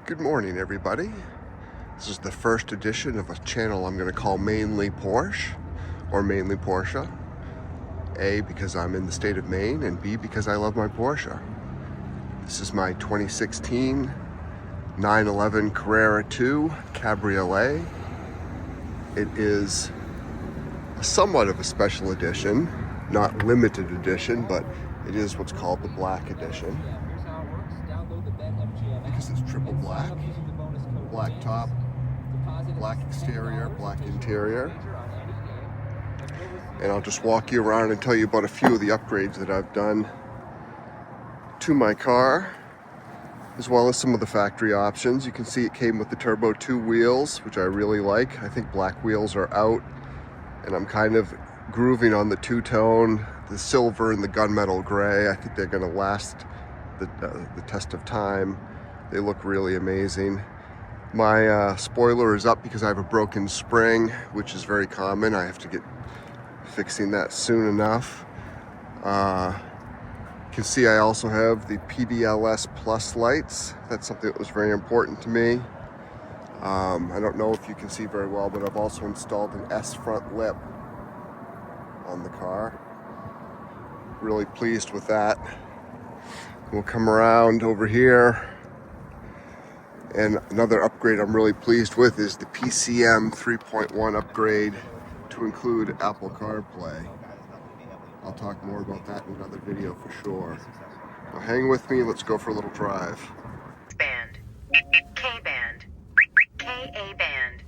Good morning, everybody. This is the first edition of a channel I'm going to call Mainly Porsche, or Mainly Porsche. A, because I'm in the state of Maine, and B, because I love my Porsche. This is my 2016 911 Carrera 2 Cabriolet. It is somewhat of a special edition, not limited edition, but it is what's called the black edition. Because it's triple black, black top, black exterior, black interior. And I'll just walk you around and tell you about a few of the upgrades that I've done to my car, as well as some of the factory options. You can see it came with the Turbo 2 wheels, which I really like. I think black wheels are out, and I'm kind of grooving on the two-tone, the silver and the gunmetal gray. I think they're going to last the test of time. They look really amazing. My spoiler is up because I have a broken spring, which is very common. I have to get fixing that soon enough. You can see I also have the PDLS Plus lights. That's something that was very important to me. I don't know if you can see very well, but I've also installed an S front lip on the car. Really pleased with that. We'll come around over here. And another upgrade I'm really pleased with is the PCM 3.1 upgrade to include Apple CarPlay. I'll talk more about that in another video for sure. Now hang with me, let's go for a little drive. Band, K-band, KA band,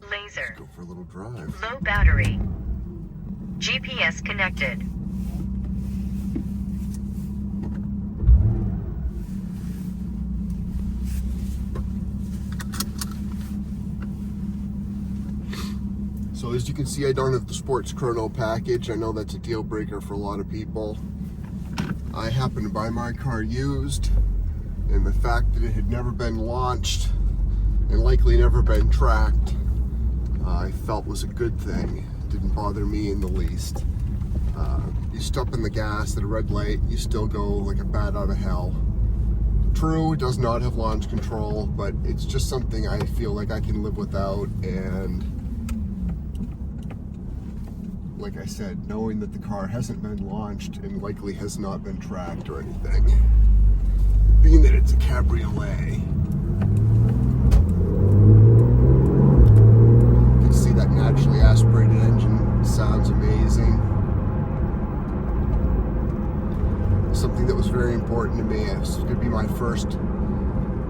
laser, Let's go for a little drive. low battery, GPS connected. So as you can see, I don't have the sports chrono package. I know that's a deal breaker for a lot of people. I happened to buy my car used, and the fact that it had never been launched and likely never been tracked, I felt was a good thing. It didn't bother me in the least. You step in the gas at a red light, you still go like a bat out of hell. True, it does not have launch control, but it's just something I feel like I can live without. And like I said, knowing that the car hasn't been launched and likely has not been tracked or anything, being that it's a cabriolet, you can see that naturally aspirated engine sounds amazing. Something that was very important to me. It was going to be my first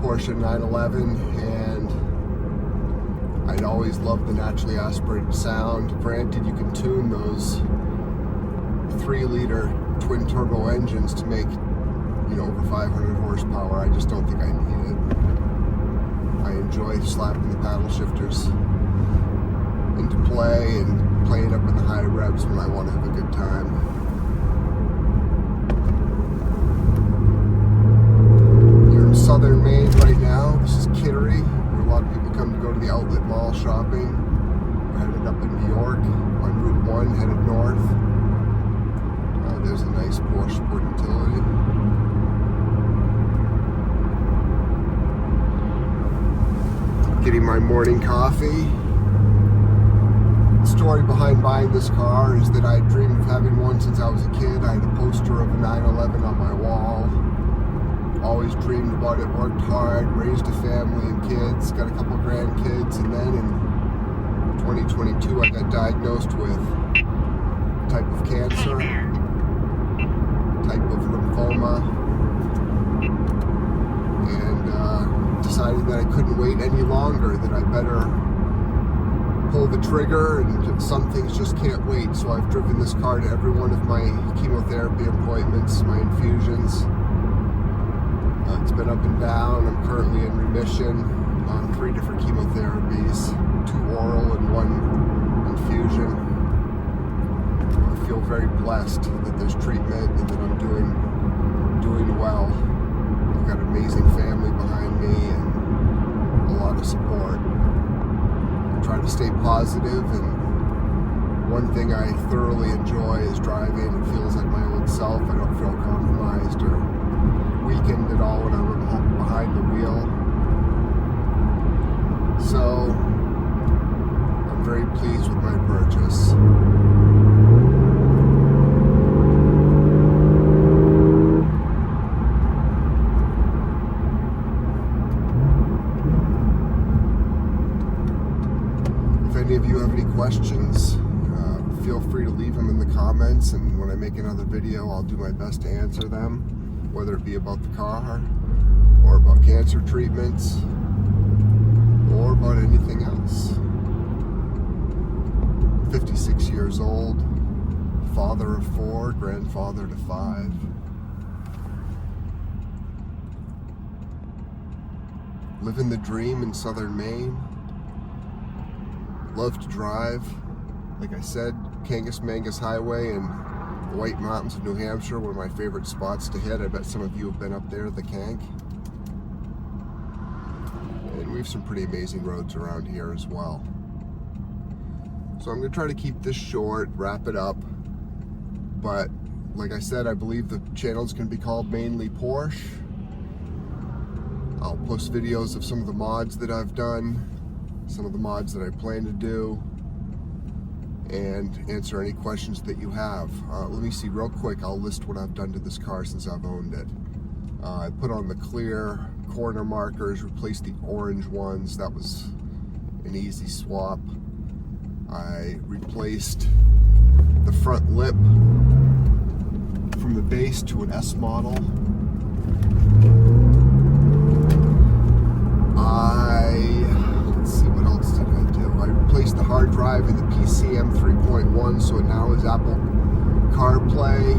Porsche 911, and I'd always loved the naturally aspirated sound. Granted, you can tune those 3-liter twin turbo engines to make, over 500 horsepower. I just don't think I need it. I enjoy slapping the paddle shifters into play and playing up in the high revs when I want to have a good time. You're in Southern Maine right now. This is Kittery. A lot of people come to go to the outlet mall shopping. We're headed up in New York on Route 1, headed north. There's a nice Porsche Sport Utility. Getting my morning coffee. The story behind buying this car is that I dreamed of having one since I was a kid. I had a poster of a 911 on my wall. Always dreamed about it, worked hard, raised a family and kids, got a couple grandkids, and then in 2022 I got diagnosed with a type of cancer, type of lymphoma, and decided that I couldn't wait any longer, that I better pull the trigger, and some things just can't wait. So I've driven this car to every one of my chemotherapy appointments, my infusions. It's been up and down. I'm currently in remission on 3 different chemotherapies, 2 oral and 1 infusion. I feel very blessed that there's treatment and that I'm doing well. I've got an amazing family behind me and a lot of support. I try to stay positive, and one thing I thoroughly enjoy is driving. It feels like my old self. I don't feel compromised or weakened at all when I'm behind the wheel. So I'm very pleased with my purchase. If any of you have any questions, feel free to leave them in the comments, and when I make another video, I'll do my best to answer them, whether it be about the car, or about cancer treatments, or about anything else. 56 years old, father of 4, grandfather to 5. Living the dream in Southern Maine. Love to drive. Like I said, Kangas Mangus Highway and the White Mountains of New Hampshire, one of my favorite spots to hit. I bet some of you have been up there, the Kank. And we have some pretty amazing roads around here as well. So I'm going to try to keep this short, wrap it up. But like I said, I believe the channel is going to be called Mainly Porsche. I'll post videos of some of the mods that I've done, some of the mods that I plan to do, and answer any questions that you have. Let me see real quick. I'll list what I've done to this car since I've owned it. I put on the clear corner markers, replaced the orange ones. That was an easy swap. I replaced the front lip from the base to an S model. Let's see, what else did I do? I replaced the hard drive in the PCM 3.1, so it now is Apple CarPlay.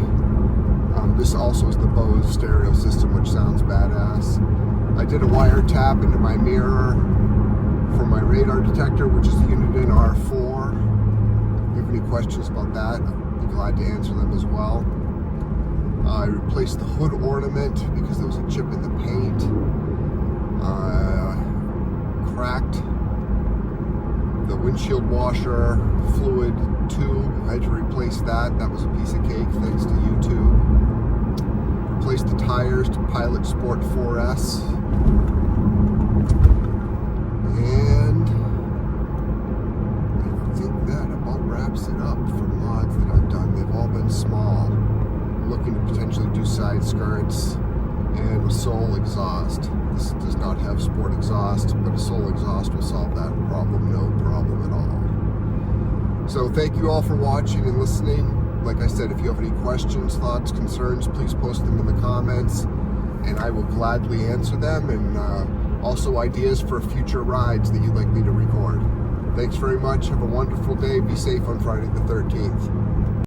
This also is the Bose stereo system, which sounds badass. I did a wiretap into my mirror for my radar detector, which is the Uniden R4. If you have any questions about that, I'd be glad to answer them as well. I replaced the hood ornament because there was a chip in the paint. Cracked the windshield washer fluid tube. I had to replace that. That was a piece of cake thanks to YouTube. Replaced the tires to Pilot Sport 4S. And I think that about wraps it up for mods that I've done. They've all been small. I'm looking to potentially do side skirts and a Soul exhaust. This does not have sport exhaust, but a Soul exhaust will solve that problem, no problem at all. So thank you all for watching and listening. Like I said, if you have any questions, thoughts, concerns, please post them in the comments, and I will gladly answer them, and also ideas for future rides that you'd like me to record. Thanks very much. Have a wonderful day. Be safe on Friday the 13th.